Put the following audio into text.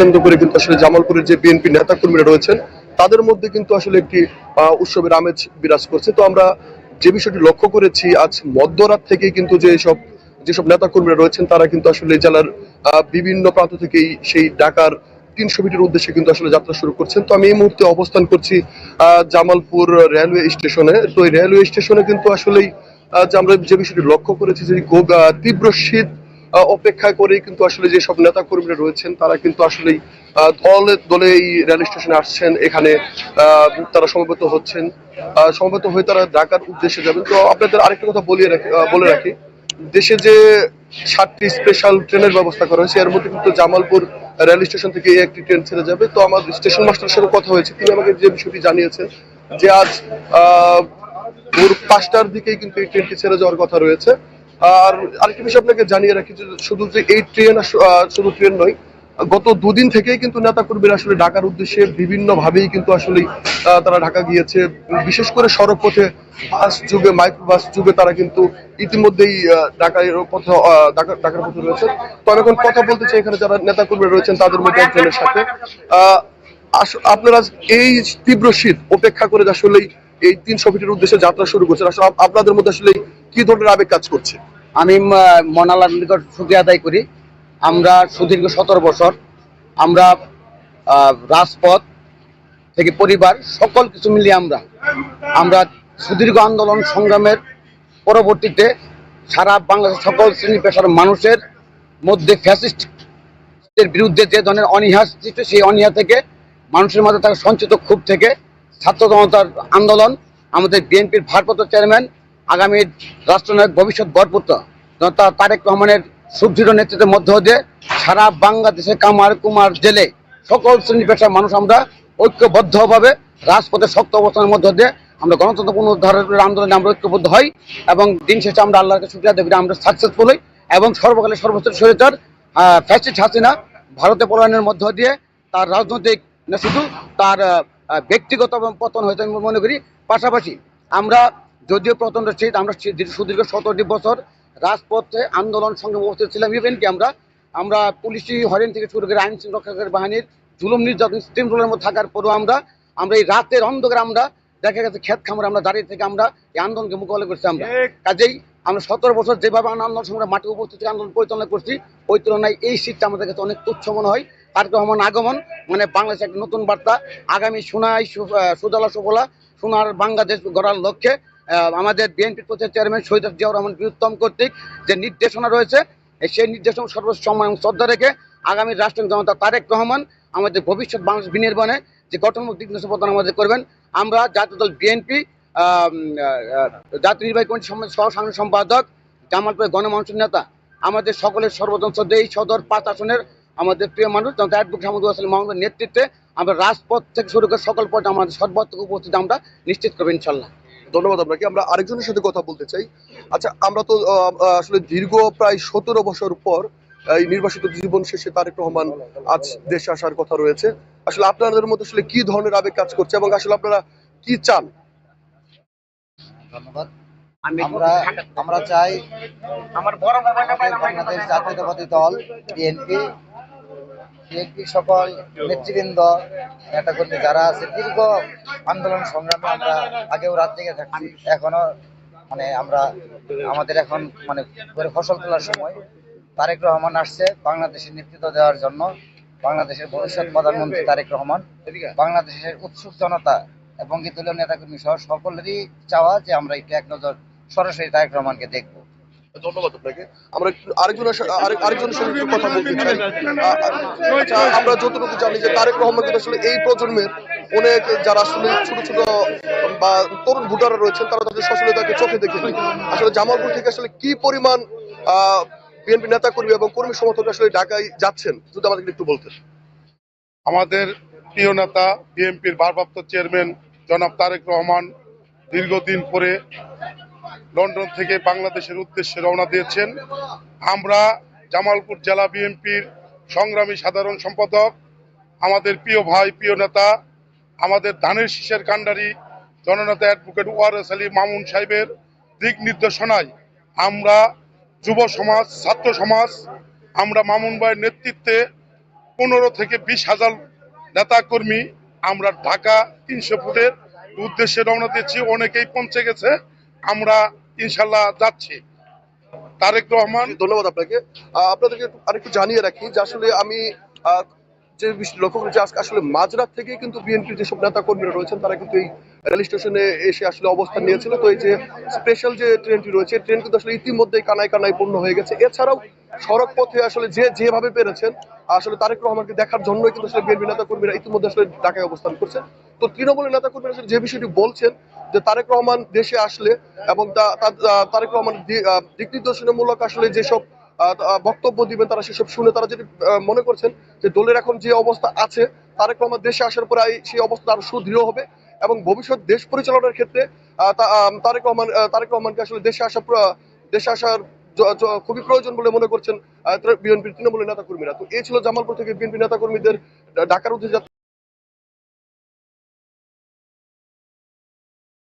কেন্দ্র করে কিন্তু আসলে জামালপুরের যে বিএনপি নেতাকর্মীরা রয়েছেন তাদের মধ্যে কিন্তু আসলে একটি উৎসবের আমেজ বিরাজ করছে। তো আমরা যে বিষয়টি লক্ষ্য করেছি, আজ মধ্যরাত থেকে কিন্তু যেসব নেতাকর্মীরা রয়েছেন তারা কিন্তু আসলে জেলার বিভিন্ন প্রান্ত থেকেই সেই ঢাকার 300 মিটার উদ্দেশ্যে কিন্তু আসলে যাত্রা শুরু করছেন। তো আমি এই মুহূর্তে অবস্থান করছি জামালপুর রেলওয়ে স্টেশনে। তো এই রেলওয়ে স্টেশনে কিন্তু আসলেই যে আমরা যে বিষয়টি লক্ষ্য করেছি যে তীব্র শীত অপেক্ষা করেই কিন্তু আসলে যেসব নেতা কর্মীরা রয়েছেন তারা কিন্তু আসলেই দলে দলে এই রেল স্টেশনে আসছেন। এখানে তারা সমবেত হচ্ছেন, সমবেত হয়ে তারা ঢাকার উদ্দেশ্যে যাবেন। তো আপনাদের আরেকটা কথা বলে রাখি, দেশে যে 7টি স্পেশাল ট্রেনের ব্যবস্থা করা হয়েছে এর মধ্যে কিন্তু জামালপুর রেল স্টেশন থেকে একটি ট্রেন ছেড়ে যাবে। তো আমার স্টেশন মাস্টারের সাথে কথা হয়েছে, তিনি আমাকে যে বিষয়টি জানিয়েছেন যে আজ ভোর 5টার দিকেই কিন্তু এই ট্রেনটি ছেড়ে যাওয়ার কথা রয়েছে। আর আরেকটি বিষয় আপনাকে জানিয়ে রাখি যে শুধু যে এই ট্রেন শুধু ট্রেন নয়, গত দুদিন থেকেই কিন্তু নেতাকর্মীরা আসলে ঢাকার উদ্দেশ্যে বিভিন্ন ভাবেই কিন্তু আসলে তারা ঢাকা গিয়েছে। বিশেষ করে সড়ক পথে বাস যুগে, মাইক্রো বাস যুগে তারা কিন্তু ইতিমধ্যেই ঢাকার পথে রয়েছে। তো আমি এখন কথা বলতে চাই এখানে যারা নেতাকর্মীরা রয়েছেন তাদের মধ্যে একজনের সাথে। আপনারা এই তীব্র শীত উপেক্ষা করে আসলেই এই 300 ফিটের উদ্দেশ্যে যাত্রা শুরু করছেন, আসলে আপনাদের মধ্যে আসলে কি ধরনের আবেগ কাজ করছে? আমি মনালার নিকট শুকরিয়া আদায় করি। আমরা সুদীর্ঘ 17 বছর আমরা রাজপথ থেকে পরিবার সকল কিছু মিলিয়ে আমরা সুদীর্ঘ আন্দোলন সংগ্রামের পরবর্তীতে সারা বাংলাদেশের সকল শ্রেণী পেশার মানুষের মধ্যে ফ্যাসিস্টের বিরুদ্ধে যে ধরনের অনীহা সৃষ্টি, সেই অনীহা থেকে মানুষের মাঝে থাকা সঞ্চিত ক্ষোভ থেকে ছাত্র জনতার আন্দোলন, আমাদের বিএনপির ভারপ্রাপ্ত চেয়ারম্যান, আগামী রাষ্ট্রনায়ক, ভবিষ্যৎ গড়পুত্র জনতা তারেক রহমানের সুদৃঢ় নেতৃত্বের মধ্য দিয়ে সারা বাংলাদেশে কামার কুমার জেলে সকল শ্রেণী পেশার মানুষ আমরা ঐক্যবদ্ধভাবে রাজপথে শক্ত অবস্থানের মধ্য দিয়ে আমরা গণতন্ত্র পুনরুদ্ধারের আন্দোলনে আমরা ঐক্যবদ্ধ হই এবং দিন শেষে আমরা আল্লাহকে শুকরিয়া আদায় করি আমরা সাকসেসফুল হই এবং সর্বকালের সর্বোচ্চ স্বৈরাচার ফ্যাসিস্ট হাসিনা ভারতে পলায়নের মধ্য দিয়ে তার রাজনৈতিক না শুধু তার ব্যক্তিগত পতন হয়েছে আমি মনে করি। পাশাপাশি আমরা যদিও প্রচণ্ড শীত, আমরা সুদীর্ঘ 17টি বছর রাজপথে আন্দোলন সংগ্রামে উপস্থিত ছিলাম। ইভেন কি আমরা পুলিশি হয়রানি থেকে শুরু করে আইন শৃঙ্খলা বাহিনীর জুলুম নির্যাতন স্টিম রোলের মধ্যে থাকার পরেও আমরা এই রাতের অন্ধকারে আমরা দেখা গেছে ক্ষেত খামারে আমরা দাঁড়িয়ে থেকে আমরা এই আন্দোলনকে মোকাবিলা করছি। আমরা কাজেই আমরা 17 বছর যেভাবে আন্দোলন সংগ্রাম মাঠে উপস্থিত আন্দোলন পরিচালনা করছি, ওই তুলনায় এই শীতটা আমাদের কাছে অনেক তুচ্ছ মনে হয়। তারেক রহমান আগমন মানে বাংলাদেশে একটা নতুন বার্তা, আগামী সুজলা সুফলা সোনার বাংলাদেশ গড়ার লক্ষ্যে আমাদের বিএনপির প্রচার চেয়ারম্যান শহীদ জিয়াউর রহমান বীরুত্তম কর্তৃক যে নির্দেশনা রয়েছে, সেই নির্দেশনা সর্বোচ্চ সম্মান শ্রদ্ধা রেখে আগামী রাষ্ট্রীয় জনতা তারেক রহমান আমাদের ভবিষ্যৎ বাংলাদেশ বিনির্মাণে যে গঠনমূলক দিক নির্দেশনা প্রদান আমাদের করবেন। আমরা জাতীয় দল বিএনপি জাতীয় নির্বাহী কমিটির সহ সাংগঠনিক সম্পাদক, জামালপুরের গণমানুষের নেতা, আমাদের সকলের সর্বজন শ্রদ্ধা এই সদর 5 আসনের আমাদের প্রিয় মানুষ জনতা অ্যাডভোকেট হামিদুল হাসান মাহমুদের নেতৃত্বে আমরা রাজপথ থেকে শুরু করে সকল পর্যায়ে আমাদের সর্বাত্মক উপস্থিতি আমরা নিশ্চিত করবো ইনশাল্লাহ। ধন্যবাদ আপনাকে। আমরা আরেকজনের সাথে কথা বলতে চাই। আচ্ছা, আমরা তো আসলে দীর্ঘ প্রায় 17 বছর পর এই নির্বাসিত জীবন শেষে তারেক রহমান আজ দেশে আসার কথা রয়েছে। আসলে আপনাদের মধ্যে আসলে কি ধরনের আবেগ কাজ করছে এবং আসলে আপনারা কি চান? ধন্যবাদ। আমরা চাই বাংলাদেশ জাতীয়তাবাদী দল বিএনপি সকল নেতৃবৃন্দ নেতাকর্মী যারা আছে দীর্ঘ আন্দোলন সংগ্রামে আমরা আগেও রাত জেগে থাকছি, এখনো আমাদের এখন ফসল তোলার সময় তারেক রহমান আসছে বাংলাদেশের নেতৃত্ব দেওয়ার জন্য। বাংলাদেশের ভবিষ্যৎ প্রধানমন্ত্রী তারেক রহমান, বাংলাদেশের উৎসুক জনতা এবং দলীয় নেতাকর্মী সহ সকলেরই চাওয়া যে আমরা একটু এক নজর সরাসরি তারেক রহমানকে দেখব। ধন্যবাদ আপনাকে। আমরা আরেকজনের সঙ্গে একটু কথা বলতে চাই। আমরা যতটুকু জানি যে তারেক রহমান কিন্তু আসলে এই প্রজন্মের অনেক যারা আসলে ছোট ছোট বা তরুণ ভোটাররা রয়েছেন তারা তাদের সচেতনতাকে চোখে দেখে। আসলে জামালপুর থেকে আসলে কি পরিমাণ বিএনপি নেতা কর্মী এবং কর্মী সমর্থক আসলে ঢাকায় যাচ্ছেন যদি আমাদের একটু বলতেন। আমাদের প্রিয় নেতা বিএনপির ভারপ্রাপ্ত চেয়ারম্যান জনাব তারেক রহমান দীর্ঘদিন পরে লন্ডন থেকে বাংলাদেশের উদ্দেশ্যে রওনা দিয়েছেন। আমরা জামালপুর জেলা বিএনপির সংগ্রামী সাধারণ সম্পাদক, আমাদের প্রিয় ভাই, প্রিয় নেতা, আমাদের ধানের শীষের কাণ্ডারি জননেতা অ্যাডভোকেট ওয়ারেস আলী মামুন সাহেবের দিক নির্দেশনায় আমরা যুব সমাজ, ছাত্র সমাজ, আমরা মামুন ভাইয়ের নেতৃত্বে 15 থেকে 20,000 নেতা কর্মী আমরা ঢাকা 300 ফুটের উদ্দেশ্যে রওনা দিচ্ছি। অনেকেই পৌঁছে গেছে, আমরা ইনশাল্লাহ যাচ্ছি। তারেক রহমান। ধন্যবাদ আপনাকে। আপনাদেরকে আরেকটু জানিয়ে রাখি যে আসলে আমি যে বিষয়টি লক্ষ্য করেছি, আজকে আসলে মাঝরাত থেকেই কিন্তু বিএনপির যেসব নেতা কর্মীরা রয়েছেন তারা কিন্তু এই রেল স্টেশনে এসে আসলে অবস্থান নিয়েছিল। তো এই যে স্পেশাল যে ট্রেনটি রয়েছে, ট্রেন কিন্তু আসলে ইতিমধ্যেই কানায় কানায় পূর্ণ হয়ে গেছে। এছাড়াও সড়ক পথে আসলে যে যেভাবে পেরেছেন আসলে তারেক রহমানকে দেখার জন্যই কিন্তু আসলে বিএনপি নেতা কর্মীরা ইতিমধ্যে আসলে ঢাকায় অবস্থান করছেন। তো তৃণমূলের নেতা কর্মীরা আসলে যে বিষয়টি বলছেন যে তারেক রহমান দেশে আসলে এবং তারেক রহমান দিক নির্দেশনামূলক আসলে যেসব বক্তব্য দিবেন তারা সেসব শুনে তারা যেটি মনে করছেন যে দলের এখন যে অবস্থা আছে, তারেক রহমান দেশে আসার পরে সেই অবস্থা আরো সুদৃঢ় হবে এবং ভবিষ্যৎ দেশ পরিচালনার ক্ষেত্রে তারেক রহমানকে আসলে দেশে আসার খুবই প্রয়োজন বলে মনে করছেন বিএনপির তৃণমূলের নেতা কর্মীরা। তো এই ছিল জামালপুর থেকে বিএনপি নেতা কর্মীদের ঢাকার উদ্দেশ্যে